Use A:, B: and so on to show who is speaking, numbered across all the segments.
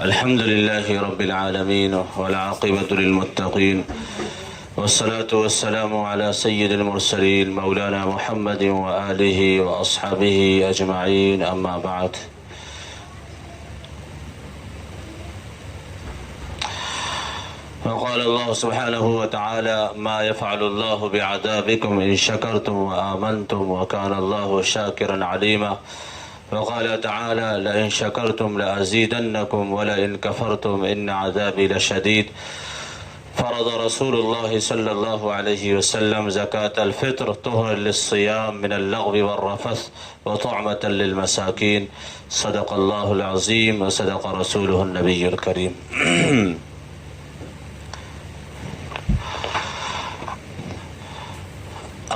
A: الحمد لله رب العالمين والعاقبة للمتقين والصلاة والسلام على سيد المرسلين مولانا محمد وآله وأصحابه أجمعين أما بعد. وقال الله سبحانه وتعالى ما يفعل الله بعذابكم إن شكرتم وآمنتم وكان الله شاكرا عليما. وقال تعالى لئن شكرتم لأزيدنكم ولئن كفرتم إن عذابي لشديد. فرض رسول الله صلى الله عليه وسلم زكاة الفطر طهرا للصيام من اللغو والرفث وطعمة للمساكين. صدق الله العظيم وصدق رسوله النبي الكريم.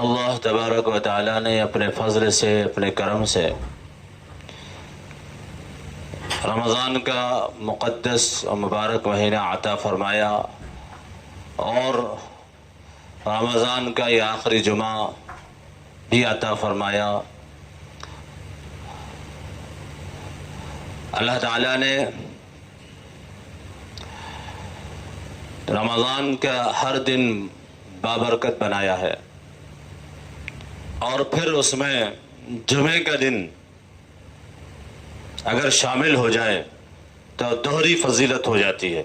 A: اللہ تبارک و تعالیٰ نے اپنے فضل سے اپنے کرم سے رمضان کا مقدس اور مبارک مہینہ عطا فرمایا اور رمضان کا یہ آخری جمعہ بھی عطا فرمایا. اللہ تعالیٰ نے رمضان کا ہر دن بابرکت بنایا ہے اور پھر اس میں جمعے کا دن اگر شامل ہو جائے تو دوہری فضیلت ہو جاتی ہے.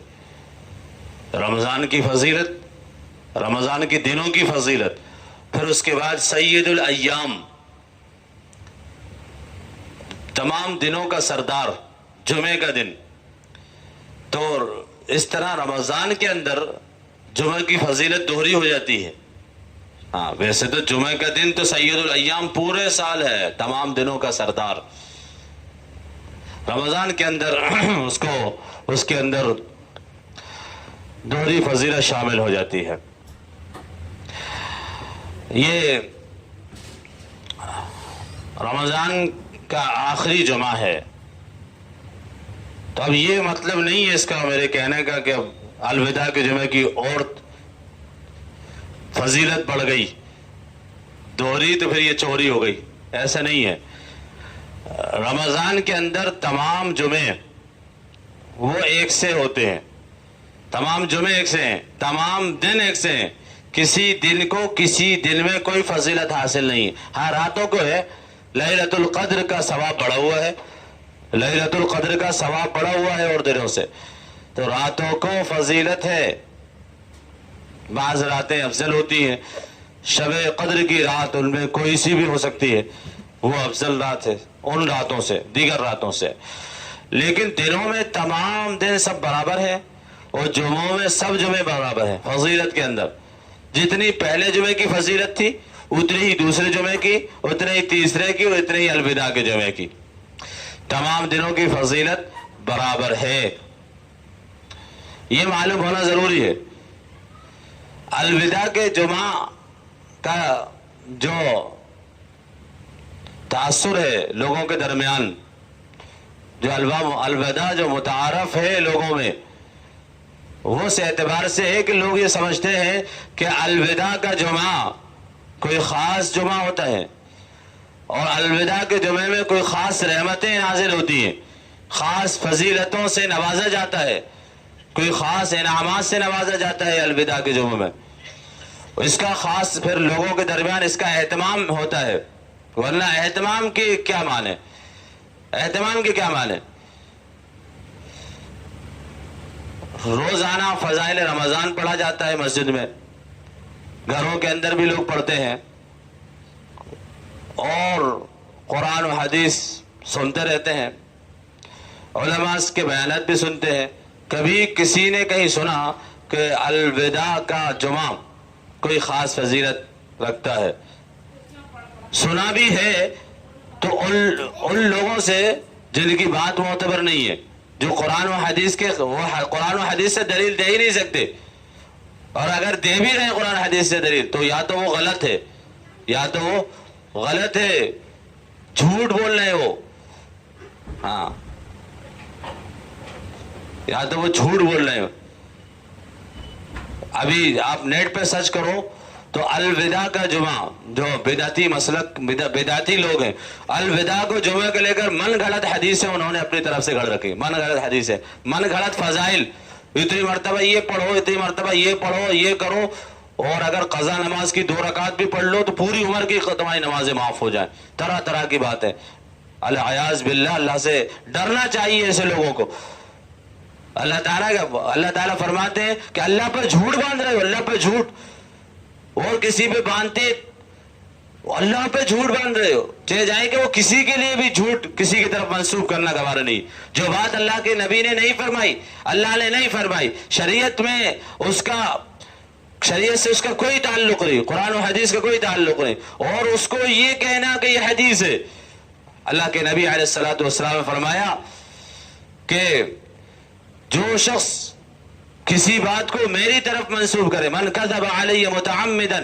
A: رمضان کی فضیلت، رمضان کے دنوں کی فضیلت، پھر اس کے بعد سید الایام، تمام دنوں کا سردار جمعے کا دن. تو اس طرح رمضان کے اندر جمعہ کی فضیلت دوہری ہو جاتی ہے. ہاں ویسے تو جمعہ کا دن تو سید الایام پورے سال ہے، تمام دنوں کا سردار. رمضان کے اندر اس کے اندر دوہری فضیلت شامل ہو جاتی ہے. یہ رمضان کا آخری جمعہ ہے تو اب یہ مطلب نہیں ہے اس کا میرے کہنے کا کہ اب الوداع کے جمعے کی اور فضیلت بڑھ گئی، دوہری تو پھر یہ چوری ہو گئی. ایسا نہیں ہے. رمضان کے اندر تمام جمعے وہ ایک سے ہوتے ہیں، تمام جمعے ایک سے ہیں، تمام دن ایک سے ہیں. کسی دن کو کسی دن میں کوئی فضیلت حاصل نہیں. ہاں راتوں کو ہے، لیلۃ القدر کا ثواب بڑھا ہوا ہے، لیلۃ القدر کا ثواب بڑھا ہوا ہے اور دنوں سے. تو راتوں کو فضیلت ہے. بعض راتیں افضل ہوتی ہیں، شب قدر کی رات ان میں کوئی سی بھی ہو سکتی ہے، وہ افضل رات ہے ان راتوں سے، دیگر راتوں سے. لیکن دنوں میں تمام دن سب برابر ہیں اور جمعوں میں سب جمعے برابر ہیں فضیلت کے اندر. جتنی پہلے جمعے کی فضیلت تھی اتنی ہی دوسرے جمعے کی، اتنی ہی تیسرے کی اور اتنی ہی الوداع کے جمعے کی. تمام دنوں کی فضیلت برابر ہے، یہ معلوم ہونا ضروری ہے. الوداع کے جمعہ کا جو تاثر ہے لوگوں کے درمیان، جو الوداع جو متعارف ہے لوگوں میں، وہ اس اعتبار سے ہے کہ لوگ یہ سمجھتے ہیں کہ الوداع کا جمعہ کوئی خاص جمعہ ہوتا ہے اور الوداع کے جمعے میں کوئی خاص رحمتیں نازل ہوتی ہیں، خاص فضیلتوں سے نوازا جاتا ہے، کوئی خاص انعامات سے نوازا جاتا ہے الوداع کے جمعے میں. اس کا خاص پھر لوگوں کے درمیان اس کا اہتمام ہوتا ہے. ورنہ اہتمام کی کیا معنی؟ اہتمام کی کیا معنی؟ روزانہ فضائل رمضان پڑھا جاتا ہے مسجد میں، گھروں کے اندر بھی لوگ پڑھتے ہیں اور قرآن و حدیث سنتے رہتے ہیں، علماء کے بیانات بھی سنتے ہیں. کبھی کسی نے کہیں سنا کہ الوداع کا جمعہ کوئی خاص فضیلت رکھتا ہے؟ سنا بھی ہے تو ان لوگوں سے جن کی بات معتبر نہیں ہے، جو قرآن و حدیث کے وہ قرآن و حدیث سے دلیل دے ہی نہیں سکتے، اور اگر دے بھی رہے قرآن و حدیث سے دلیل تو یا تو وہ غلط ہے، یا تو وہ غلط ہے، جھوٹ بول رہے وہ. ہاں یا تو وہ جھوٹ بول رہے ہو. ابھی آپ نیٹ پہ سرچ کرو تو الوداع کا جمعہ جو بدعتی مسلک بدعتی لوگ ہیں، الوداع کو جمعے کو لے کر من گھڑت حدیثیں انہوں نے اپنی طرف سے گھڑ رکھی، من گھڑت حدیثیں، من گھڑت فضائل، اتنی مرتبہ یہ پڑھو، اتنی مرتبہ یہ پڑھو، یہ کرو، اور اگر قضا نماز کی 2 رکعت بھی پڑھ لو تو پوری عمر کی تمہاری نمازیں معاف ہو جائیں. طرح طرح کی بات ہے. العیاذ باللہ، اللہ سے ڈرنا چاہیے ایسے لوگوں کو. اللہ تعالیٰ فرماتے ہیں کہ اللہ پر جھوٹ باندھ رہے ہو، اللہ پہ جھوٹ، اور کسی پہ باندھتے اللہ پہ جھوٹ باندھ رہے ہو، چلے جائیں کہ وہ کسی کے لیے بھی جھوٹ کسی کی طرف منسوخ کرنا گوارا نہیں. جو بات اللہ کے نبی نے نہیں فرمائی، اللہ نے نہیں فرمائی، شریعت میں شریعت سے اس کا کوئی تعلق نہیں، قرآن و حدیث کا کوئی تعلق نہیں، اور اس کو یہ کہنا کہ یہ حدیث ہے. اللہ کے نبی علیہ الصلوۃ والسلام نے فرمایا کہ جو شخص کسی بات کو میری طرف منسوب کرے، من کذب علی متعمدا،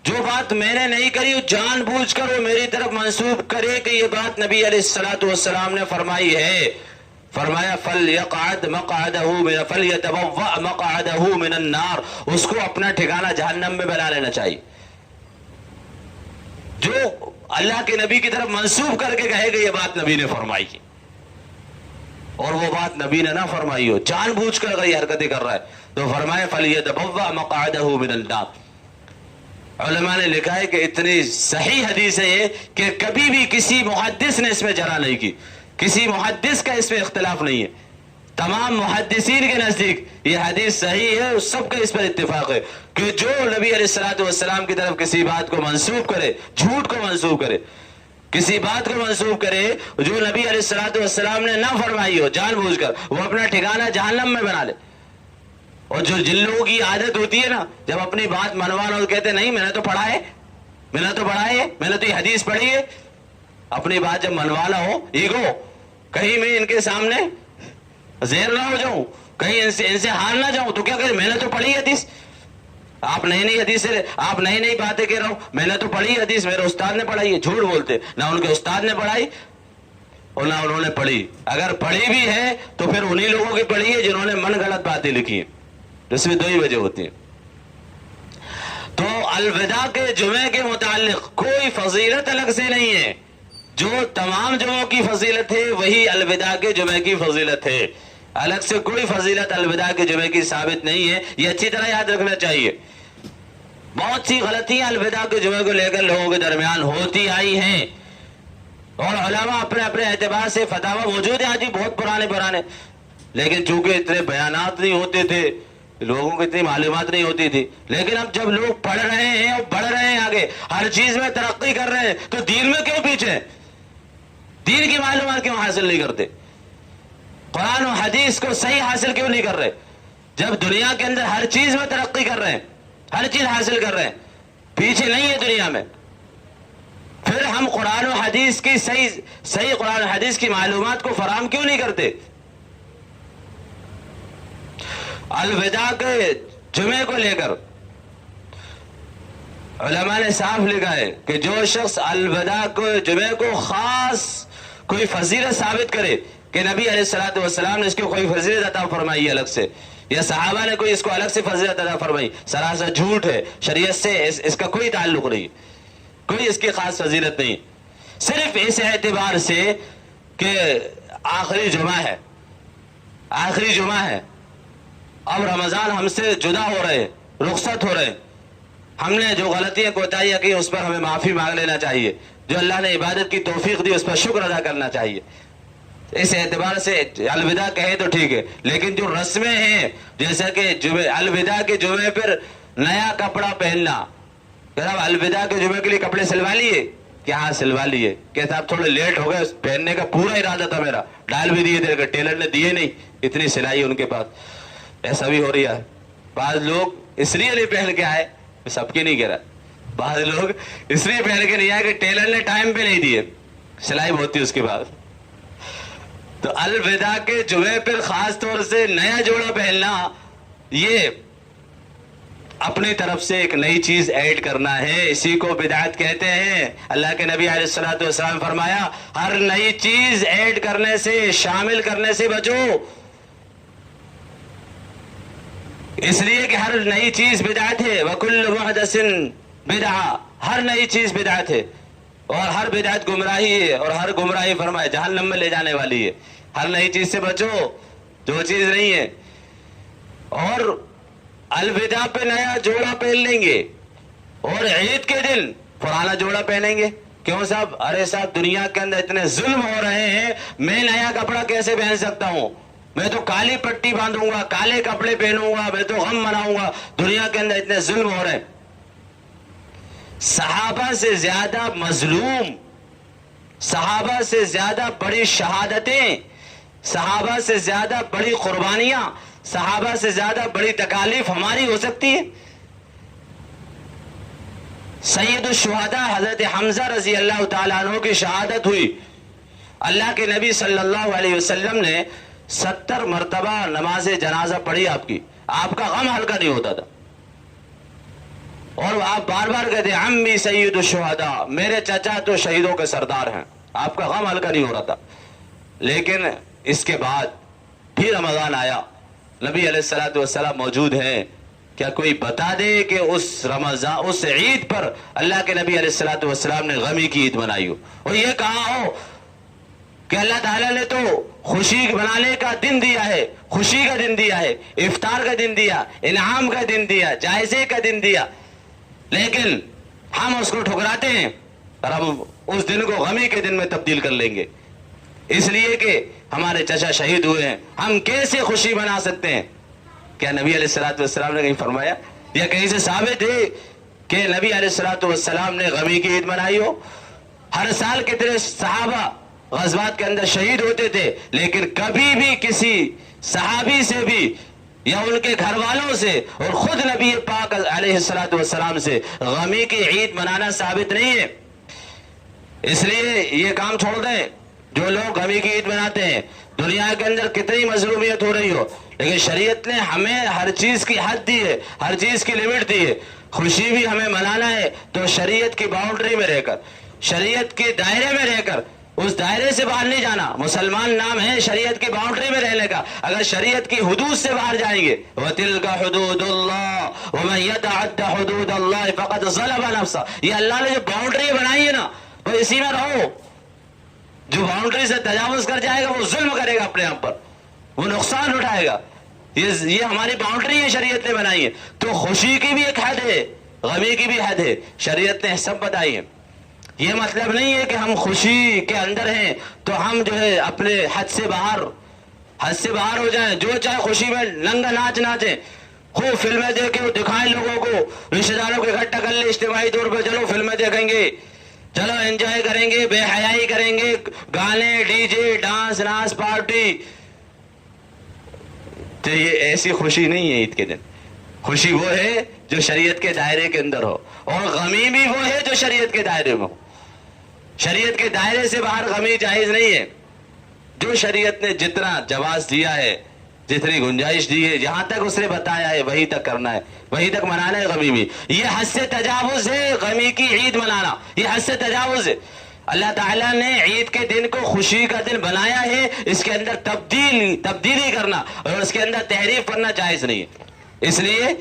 A: جو بات میں نے نہیں کری جان بوجھ کر وہ میری طرف منسوب کرے کہ یہ بات نبی علیہ الصلوۃ والسلام نے فرمائی ہے، فرمایا فلیقعد مقعدہ فلیتبوأ مقعدہ من النار، اس کو اپنا ٹھکانہ جہنم میں بنا لینا چاہیے. جو اللہ کے نبی کی طرف منسوب کر کے کہے کہ یہ بات نبی نے فرمائی ہے اور وہ بات نبی نے نہ فرمائی ہو، جان بوجھ کر اگر یہ حرکتیں کر رہا ہے تو فرمایا فلیتبوأ مقعدہ من النار. علماء نے لکھا ہے کہ اتنی صحیح حدیث ہے یہ کہ کبھی بھی کسی محدث نے اس میں جرح نہیں کی، کسی محدث کا اس میں اختلاف نہیں ہے. تمام محدثین کے نزدیک یہ حدیث صحیح ہے، سب کا اس پر اتفاق ہے کہ جو نبی علیہ الصلوۃ والسلام کی طرف کسی بات کو منسوب کرے، جھوٹ کو منسوب کرے، کسی بات کو منسوب کرے جو نبی علیہ الصلوۃ والسلام نے نہ فرمائی ہو جان بوجھ کر، وہ اپنا ٹھکانہ جہنم میں بنا لے. اور جن لوگوں کی عادت ہوتی ہے نا، جب اپنی بات منوانا اور کہتے نہیں میں نے تو پڑھا ہے، میں نے تو یہ حدیث پڑھی ہے، اپنی بات جب منوانا ہو، ایگو، کہیں میں ان کے سامنے زیر نہ ہو جاؤں، کہیں ان سے ہار نہ جاؤں، تو کیا کہ میں نے تو پڑھی حدیث، آپ نئی حدیث سے آپ نئی باتیں کہہ رہا ہوں، میں نے تو پڑھی حدیث، میرے استاد نے پڑھائی ہے. جھوٹ بولتے، نہ ان کے استاد نے پڑھائی اور نہ انہوں نے پڑھی. اگر پڑھی بھی ہے تو پھر انہی لوگوں کی پڑھی ہے جنہوں نے من غلط باتیں لکھی ہیں. اس میں 2 ہی وجہ ہوتی ہیں. تو الوداع کے جمعے کے متعلق کوئی فضیلت الگ سے نہیں ہے، جو تمام جمعوں کی فضیلت ہے وہی الوداع کے جمعے کی فضیلت ہے. الگ سے کوئی فضیلت الوداع کے جمعے کی ثابت نہیں ہے، یہ اچھی طرح یاد رکھنا چاہیے. بہت سی غلطیاں الوداع کے جمعے کو لے کر لوگوں کے درمیان ہوتی آئی ہیں، اور علماء اپنے اپنے اعتبار سے فتاوی موجود ہیں آج بھی بہت پرانے، لیکن چونکہ اتنے بیانات نہیں ہوتے تھے، لوگوں کو اتنی معلومات نہیں ہوتی تھی. لیکن اب جب لوگ پڑھ رہے ہیں اور بڑھ رہے ہیں، آگے ہر چیز میں ترقی کر رہے ہیں، تو دین میں کیوں پیچھے؟ دین کی معلومات کیوں حاصل نہیں کرتے؟ قرآن و حدیث کو صحیح حاصل کیوں نہیں کر رہے؟ جب دنیا کے اندر ہر چیز میں ترقی کر رہے ہیں، ہر چیز حاصل کر رہے ہیں، پیچھے نہیں ہے دنیا میں، پھر ہم قرآن و حدیث کی صحیح قرآن و حدیث کی معلومات کو فراہم کیوں نہیں کرتے؟ الوداع کے جمعے کو لے کر علماء نے صاف لکھا ہے کہ جو شخص الوداع کو جمعے کو خاص کوئی فضیلت ثابت کرے کہ نبی علیہ الصلوۃ والسلام نے اس کو کوئی فضیلت عطا فرمائی ہے الگ سے، یا صحابہ نے کوئی اس کو الگ سے فضیلت عطا فرمائی، سراسر جھوٹ ہے. شریعت سے اس کا کوئی تعلق نہیں، کوئی اس کی خاص فضیلت نہیں. صرف اس اعتبار سے کہ آخری جمعہ ہے، اب رمضان ہم سے جدا ہو رہے، رخصت ہو رہے، ہم نے جو غلطیاں کوتاہیاں کی اس پر ہمیں معافی مانگ لینا چاہیے، جو اللہ نے عبادت کی توفیق دی اس پر شکر ادا کرنا چاہیے. اس اعتبار سے الوداع کہے تو ٹھیک ہے، لیکن جو رسمیں ہیں جیسا کہ الوداع کے جمعے پر نیا کپڑا پہننا، کہ صاحب الوداع کے جمعے کے لیے کپڑے سلوا لیے، کہ ہاں سلوا لیے، کہ صاحب تھوڑے لیٹ ہو گئے، پہننے کا پورا ارادہ تھا میرا، ڈال بھی دیے تھے، ٹیلر نے دیے نہیں، اتنی سلائی ان کے پاس. ایسا بھی ہو رہا ہے. بعض لوگ اس لیے نہیں پہن کے آئے، سب کی نہیں کہہ رہا، بعض لوگ اس لیے پہن کے نہیں آئے کہ ٹیلر نے ٹائم پہ نہیں دیے، سلائی بہت تھی اس کے بعد. تو الوداع کے جمعے پر خاص طور سے نیا جوڑا پہننا، یہ اپنی طرف سے ایک نئی چیز ایڈ کرنا ہے، اسی کو بدعت کہتے ہیں. اللہ کے نبی علیہ الصلوۃ والسلام فرمایا ہر نئی چیز ایڈ کرنے سے، شامل کرنے سے بچو. اس لیے کہ ہر نئی چیز بدعت ہے، وَكُلُّ مُحْدَثٍ بِدْعَةٌ، ہر نئی چیز بدعت ہے، اور ہر بدعت گمراہی ہے، اور ہر گمراہی فرمائے جہنم میں لے جانے والی ہے۔ ہر نئی چیز سے بچو جو چیز نہیں ہے۔ اور الوداع پہ نیا جوڑا پہن لیں گے، اور عید کے دن پرانا جوڑا پہنیں گے۔ کیوں صاحب؟ ارے صاحب دنیا کے اندر اتنے ظلم ہو رہے ہیں، میں نیا کپڑا کیسے پہن سکتا ہوں؟ میں تو کالی پٹی باندھوں گا، کالے کپڑے پہنوں گا، میں تو غم مناؤں گا۔ دنیا کے اندر اتنے ظلم ہو رہے ہیں۔ صحابہ سے زیادہ مظلوم، صحابہ سے زیادہ بڑی شہادتیں، صحابہ سے زیادہ بڑی قربانیاں، صحابہ سے زیادہ بڑی تکالیف ہماری ہو سکتی ہے؟ سید الشہداء حضرت حمزہ رضی اللہ تعالیٰ عنہ کی شہادت ہوئی۔ اللہ کے نبی صلی اللہ علیہ وسلم نے 70 مرتبہ نماز جنازہ پڑھی آپ کی، آپ کا غم ہلکا نہیں ہوتا تھا، اور آپ بار بار کہتے عمی سید الشہداء، میرے چچا تو شہیدوں کے سردار ہیں، آپ کا غم ہلکا نہیں ہو رہا تھا۔ لیکن اس کے بعد پھر رمضان آیا، نبی علیہ الصلوۃ والسلام موجود ہیں، کیا کوئی بتا دے کہ اس عید پر اللہ کے نبی علیہ الصلوۃ والسلام نے غمی کی عید منائی ہو، اور یہ کہا ہو کہ اللہ تعالیٰ نے تو خوشی منانے کا دن دیا ہے، خوشی کا دن دیا ہے، افطار کا دن دیا، انعام کا دن دیا، جائزے کا دن دیا، لیکن ہم اس کو ٹھکراتے ہیں اور ہم اس دن کو غمی کے دن میں تبدیل کر لیں گے، اس لیے کہ ہمارے چچا شہید ہوئے ہیں، ہم کیسے خوشی منا سکتے ہیں؟ کیا نبی علیہ الصلوۃ والسلام نے کہیں فرمایا یا کہیں سے ثابت ہے کہ نبی علیہ الصلوۃ والسلام نے غمی کی عید منائی ہو؟ ہر سال کتنے صحابہ غزوات کے اندر شہید ہوتے تھے، لیکن کبھی بھی کسی صحابی سے بھی یا ان کے گھر والوں سے اور خود نبی پاک علیہ الصلوۃ والسلام سے غمی کی عید منانا ثابت نہیں ہے۔ اس لیے یہ کام چھوڑ دیں جو لوگ غمی کی عید مناتے ہیں۔ دنیا کے اندر کتنی مظلومیت ہو رہی ہو، لیکن شریعت نے ہمیں ہر چیز کی حد دی ہے، ہر چیز کی لمٹ دی ہے۔ خوشی بھی ہمیں منانا ہے تو شریعت کی باؤنڈری میں رہ کر، شریعت کے دائرے میں رہ کر، اس دائرے سے باہر نہیں جانا۔ مسلمان نام ہے شریعت کی باؤنڈری میں رہنے کا، اگر شریعت کی حدود سے باہر جائیں گے وَتِلْكَ حُدُودُ اللَّهِ وَمَنْ يَتَعَدَّ حُدُودَ اللَّهِ فَقَدْ ظَلَمَ نَفْسَهُ، یہ اللہ نے جو باؤنڈری بنائی ہے نا، وہ اسی میں رہو۔ جو باؤنڈری سے تجاوز کر جائے گا وہ ظلم کرے گا اپنے آپ پر، وہ نقصان اٹھائے گا۔ یہ ہماری باؤنڈری ہے، شریعت نے بنائی ہے۔ تو خوشی کی بھی ایک حد ہے، غمی کی بھی حد ہے، شریعت نے سب بتائی ہے۔ یہ مطلب نہیں ہے کہ ہم خوشی کے اندر ہیں تو ہم جو ہے اپنے حد سے باہر ہو جائیں، جو چاہے خوشی میں ننگا ناچ ناچیں، خوب فلمیں دیکھیں، دکھائیں لوگوں کو، رشتہ داروں کے اکٹھا کر لیں اجتماعی طور پہ، چلو فلمیں دیکھیں گے، چلو انجوائے کریں گے، بے حیائی کریں گے، گانے، ڈی جے، ڈانس ناچ پارٹی۔ تو یہ ایسی خوشی نہیں ہے عید کے دن۔ خوشی وہ ہے جو شریعت کے دائرے کے اندر ہو، اور غمی بھی وہ ہے جو شریعت کے دائرے میں ہو۔ شریعت کے دائرے سے باہر غمی جائز نہیں ہے۔ جو شریعت نے جتنا جواز دیا ہے، جتنی گنجائش دی ہے، جہاں تک اس نے بتایا ہے وہی تک کرنا ہے، وہی تک منانا ہے غمی بھی۔ یہ حد سے تجاوز ہے غمی کی عید منانا، یہ حد سے تجاوز ہے۔ اللہ تعالیٰ نے عید کے دن کو خوشی کا دن بنایا ہے، اس کے اندر تبدیلی کرنا اور اس کے اندر تحریف کرنا جائز نہیں ہے۔ اس لیے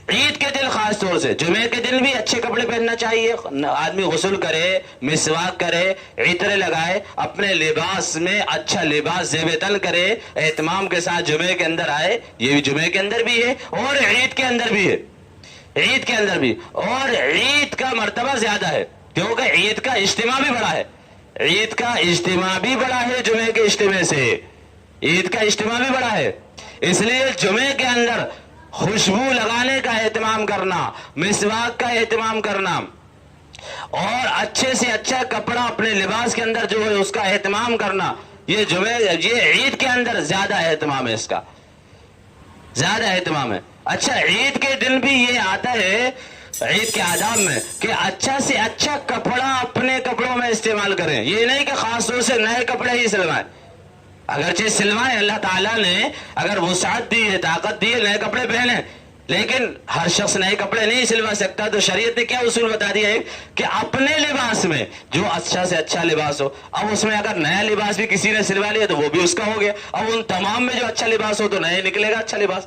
A: عید کے دن خاص طور سے، جمعے کے دن بھی اچھے کپڑے پہننا چاہیے، آدمی غسل کرے، مسواک کرے، عطر لگائے، اپنے لباس میں اچھا لباس زیب تن کرے، اہتمام کے ساتھ جمعے کے اندر آئے۔ یہ بھی جمعے کے اندر بھی ہے اور عید کے اندر بھی ہے، عید کے اندر بھی، اور عید کا مرتبہ زیادہ ہے کیونکہ عید کا اجتماع بھی بڑا ہے، عید کا اجتماع بھی بڑا ہے جمعے کے اجتماع سے، عید کا اجتماع بھی بڑا ہے۔ اس لیے جمعے کے اندر خوشبو لگانے کا اہتمام کرنا، مسواک کا اہتمام کرنا، اور اچھے سے اچھا کپڑا اپنے لباس کے اندر جو ہے اس کا اہتمام کرنا، یہ عید کے اندر زیادہ اہتمام ہے، اس کا زیادہ اہتمام ہے۔ اچھا عید کے دن بھی یہ آتا ہے عید کے آداب میں کہ اچھا سے اچھا کپڑا اپنے کپڑوں میں استعمال کریں، یہ نہیں کہ خاص طور سے نئے کپڑے ہی سلوائیں، اگرچہ سلوائیں، اللہ تعالیٰ نے اگر وسعت دی ہے، طاقت دی ہے، نئے کپڑے پہنیں، لیکن ہر شخص نئے کپڑے نہیں سلوا سکتا۔ تو شریعت نے کیا اصول بتا دیا ہے کہ اپنے لباس میں جو اچھا سے اچھا لباس ہو، اب اس میں اگر نیا لباس بھی کسی نے سلوا لیا تو وہ بھی اس کا ہو گیا، اب ان تمام میں جو اچھا لباس ہو تو نیا نکلے گا اچھا لباس۔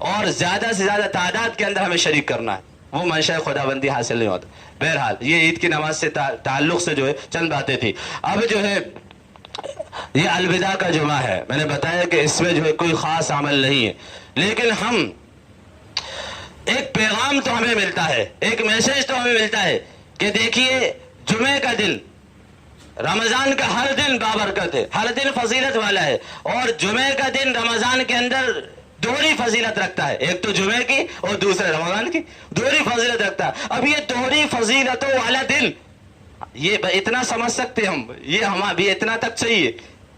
A: اور زیادہ سے زیادہ تعداد کے اندر ہمیں شریک کرنا ہے، وہ منشا خداوندی حاصل نہیں ہوتا۔ بہرحال یہ عید کی نماز سے تعلق سے جو ہے چند باتیں تھی۔ اب جو ہے یہ الوداع کا جمعہ ہے، میں نے بتایا کہ اس میں جو ہے کوئی خاص عمل نہیں ہے، لیکن ہم ایک پیغام تو ہمیں ملتا ہے، ایک میسج تو ہمیں ملتا ہے کہ دیکھیے جمعے کا دن، رمضان کا ہر دن بابرکت ہے، ہر دن فضیلت والا ہے، اور جمعے کا دن رمضان کے اندر دوہری فضیلت رکھتا ہے، ایک تو جمعے کی اور دوسرے رمضان کی دوہری فضیلت رکھتا ہے۔ اب یہ دوہری فضیلتوں والا دن، یہ اتنا سمجھ سکتے ہم، یہ ہم ابھی اتنا تک چاہیے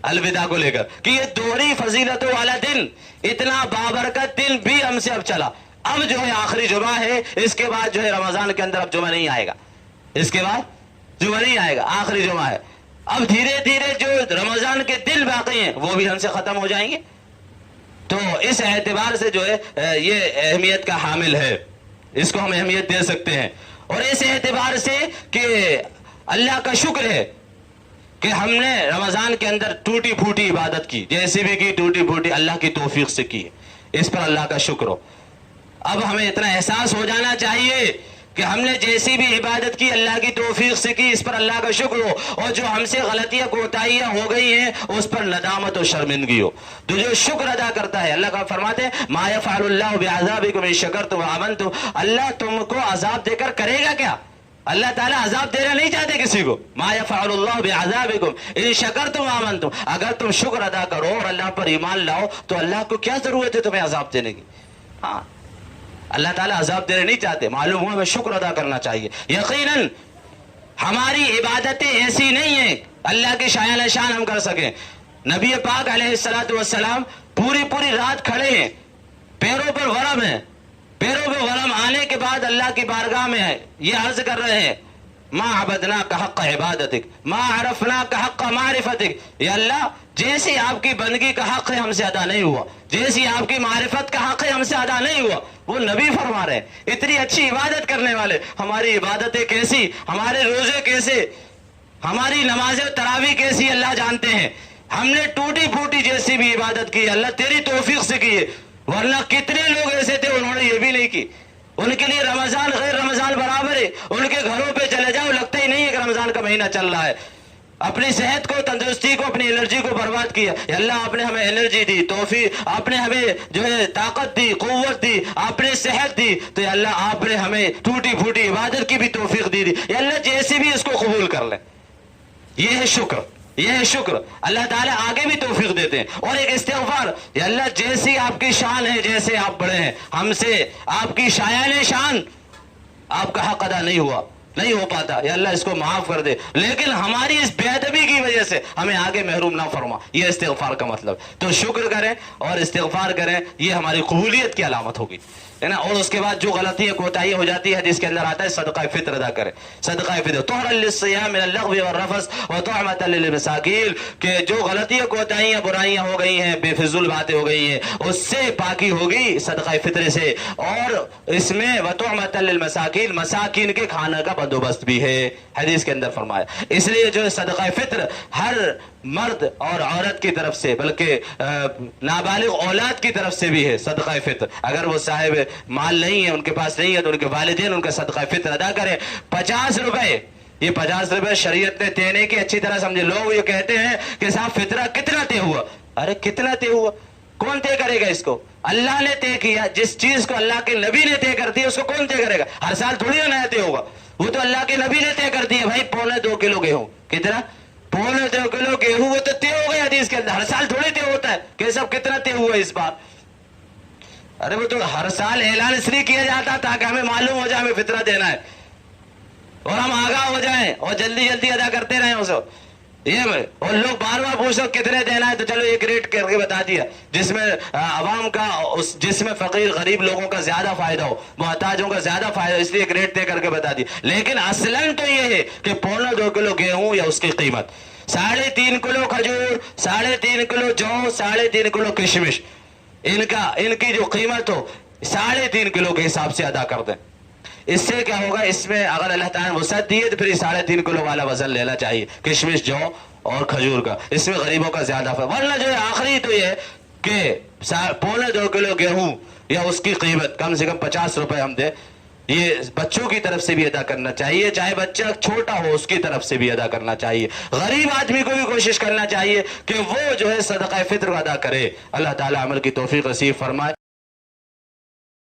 A: الوداع کو لے کر کہ یہ دوہری فضیلتوں والا دن، اتنا بابرکت دن بھی ہم سے اب چلا۔ اب جو ہے آخری جمعہ ہے، اس کے بعد جو ہے رمضان کے اندر اب جمعہ نہیں آئے گا، اس کے بعد جمعہ نہیں آئے گا، آخری جمعہ ہے۔ اب دھیرے دھیرے جو رمضان کے دن باقی ہیں وہ بھی ہم سے ختم ہو جائیں گے، تو اس اعتبار سے جو ہے یہ اہمیت کا حامل ہے، اس کو ہم اہمیت دے سکتے ہیں۔ اور اس اعتبار سے کہ اللہ کا شکر ہے کہ ہم نے رمضان کے اندر ٹوٹی پھوٹی عبادت کی، جیسی بھی کی ٹوٹی پھوٹی اللہ کی توفیق سے کی، اس پر اللہ کا شکر ہو۔ اب ہمیں اتنا احساس ہو جانا چاہیے کہ ہم نے جیسی بھی عبادت کی اللہ کی توفیق سے کی، اس پر اللہ کا شکر ہو، اور جو ہم سے غلطیاں کوتاہیاں ہو گئی ہیں اس پر ندامت و شرمندگی ہو۔ تو جو شکر ادا کرتا ہے، اللہ کا فرماتے ہیں ما یفعل اللہ بعذابکم ان شکرتم وآمنتم، اللہ تم کو عذاب دے کر کرے گا کیا؟ اللہ تعالیٰ عذاب دینا نہیں چاہتے کسی کو۔ ما یفعل اللہ بعذابکم ان شکرتم وآمنتم، اگر تم شکر ادا کرو اور اللہ پر ایمان لاؤ تو اللہ کو کیا ضرورت ہے تمہیں عذاب دینے کی؟ ہاں، اللہ تعالیٰ عذاب دینے نہیں چاہتے، معلوم ہوا ہمیں شکر ادا کرنا چاہیے۔ یقیناً ہماری عبادتیں ایسی نہیں ہیں اللہ کی شایان شان ہم کر سکیں۔ نبی پاک علیہ السلام پوری رات کھڑے ہیں، پیروں پر ورم ہے، پیروں پر ورم آنے کے بعد اللہ کی بارگاہ میں یہ عرض کر رہے ہیں ما عبدناک حق عبادتک ما عرفناک حق معرفتک، یا اللہ جیسی آپ کی بندگی کا حق ہے ہم سے ادا نہیں ہوا، جیسی آپ کی معرفت کا حق ہے ہم سے ادا نہیں ہوا۔ وہ نبی فرما رہے ہیں، اتنی اچھی عبادت کرنے والے، ہماری عبادتیں کیسی، ہمارے روزے کیسے، ہماری نماز تراویح کیسی اللہ جانتے ہیں۔ ہم نے ٹوٹی پھوٹی جیسی بھی عبادت کی اللہ تیری توفیق سے کی ہے، ورنہ کتنے لوگ ایسے تھے انہوں نے یہ بھی نہیں کی، ان کے لیے رمضان غیر رمضان برابر ہے، ان کے گھروں پہ چلے جاؤ لگتا ہی نہیں ہے کہ رمضان کا مہینہ چل رہا ہے۔ اپنی صحت کو، تندرستی کو، اپنی انرجی کو برباد کیا۔ یا اللہ آپ نے ہمیں انرجی دی، توفیق، آپ نے ہمیں جو ہے طاقت دی، قوت دی، آپ نے صحت دی، تو یا اللہ آپ نے ہمیں ٹوٹی پھوٹی عبادت کی بھی توفیق دی۔ یا اللہ جیسے بھی اس کو قبول کر لیں، یہ ہے شکر، یہ ہے شکر۔ اللہ تعالیٰ آگے بھی توفیق دیتے ہیں۔ اور ایک استغفار، یا اللہ جیسی آپ کی شان ہے، جیسے آپ بڑے ہیں، ہم سے آپ کی شایان شان آپ کا حق ادا نہیں ہوا، نہیں ہو پاتا، یا اللہ اس کو معاف کر دے، لیکن ہماری اس بے ادبی کی وجہ سے ہمیں آگے محروم نہ فرما۔ یہ استغفار کا مطلب۔ تو شکر کریں اور استغفار کریں، یہ ہماری قبولیت کی علامت ہوگی، ہے نا۔ اور اس کے بعد جو غلطیاں کوتاہی ہو جاتی ہے جس کے اندر آتا ہے صدقہ فطر ادا کریں، صدقہ فطر طہرا للصیام من اللغو والرفث وطعمۃ للمساکین، کہ جو غلطیاں کوتاہیاں برائیاں ہو گئی ہیں، بے فضول باتیں ہو گئی ہیں، اس سے پاکی ہوگی صدقہ فطر سے۔ اور اس میں وطعمۃ للمساکین، مساکین کے کھانا کا بندوبست بھی ہے، حدیث کے اندر فرمایا۔ اس لیے جو صدقہ فطر ہر مرد اور عورت کی طرف سے، بلکہ نابالغ اولاد کی طرف سے بھی ہے صدقہ فطر۔ اگر وہ صاحب مال نہیں ہے، ان کے پاس نہیں ہے، تو ان کے والدین ان کا صدقہ فطر ادا کریں۔ 50 روپے، یہ 50 روپے شریعت نے دینے کی اچھی طرح سمجھے۔ لوگ یہ کہتے ہیں کہ صاحب فطرہ کتنا طے ہوا؟ ارے کتنا طے ہوا؟ کون طے کرے گا اس کو؟ اللہ نے طے کیا۔ جس چیز کو اللہ کے نبی نے طے کر دیا اس کو کون طے کرے گا؟ ہر سال تھوڑی نہ نیا طے ہوگا، وہ تو اللہ کے نبی نے طے کر دیا۔ بھائی 1.25 کلو گیہوں، کتنا؟ 1.25 کلو گیہوں، وہ تو طے ہو گیا حدیث کے اندر۔ ہر سال تھوڑی طے ہوتا ہے کہ سب کتنا طے ہوا اس بار؟ ارے وہ تو ہر سال اعلان اس لیے کیا جاتا تاکہ ہمیں معلوم ہو جائے ہمیں فطرہ دینا ہے، اور ہم آگاہ ہو جائیں اور جلدی جلدی ادا کرتے رہیں اسے۔ یہ اور لوگ بار بار پوچھو کتنے دینا ہے، تو چلو ایک ریٹ کر کے بتا دیا جس میں عوام کا، جس میں فقیر غریب لوگوں کا زیادہ فائدہ ہو، محتاجوں کا زیادہ فائدہ ہو، اس لیے ایک ریٹ طے کر کے بتا دیا۔ لیکن اصلاً تو یہ ہے کہ 1.25 کلو گیہوں یا اس کی قیمت، 3.5 کلو کھجور، 3.5 کلو جو، 3.5 کلو کشمش، ان کی جو قیمت ہو 3.5 کلو کے حساب سے ادا کر دیں۔ اس سے کیا ہوگا؟ اس میں اگر اللہ تعالیٰ نے وسعت دی ہے تو پھر 3.5 کلو والا وزن لینا چاہیے، کشمش، جو اور کھجور کا۔ اس میں غریبوں کا زیادہ فائدہ۔ ورنہ جو ہے آخری تو یہ ہے کہ 1.25 کلو گیہوں یا اس کی قیمت کم سے کم 50 روپے ہم دیں، یہ بچوں کی طرف سے بھی ادا کرنا چاہیے، چاہے بچہ چھوٹا ہو اس کی طرف سے بھی ادا کرنا چاہیے، غریب آدمی کو بھی کوشش کرنا چاہیے کہ وہ جو ہے صدقہ فطر ادا کرے۔ اللہ تعالیٰ عمل کی توفیق نصیب فرمائے۔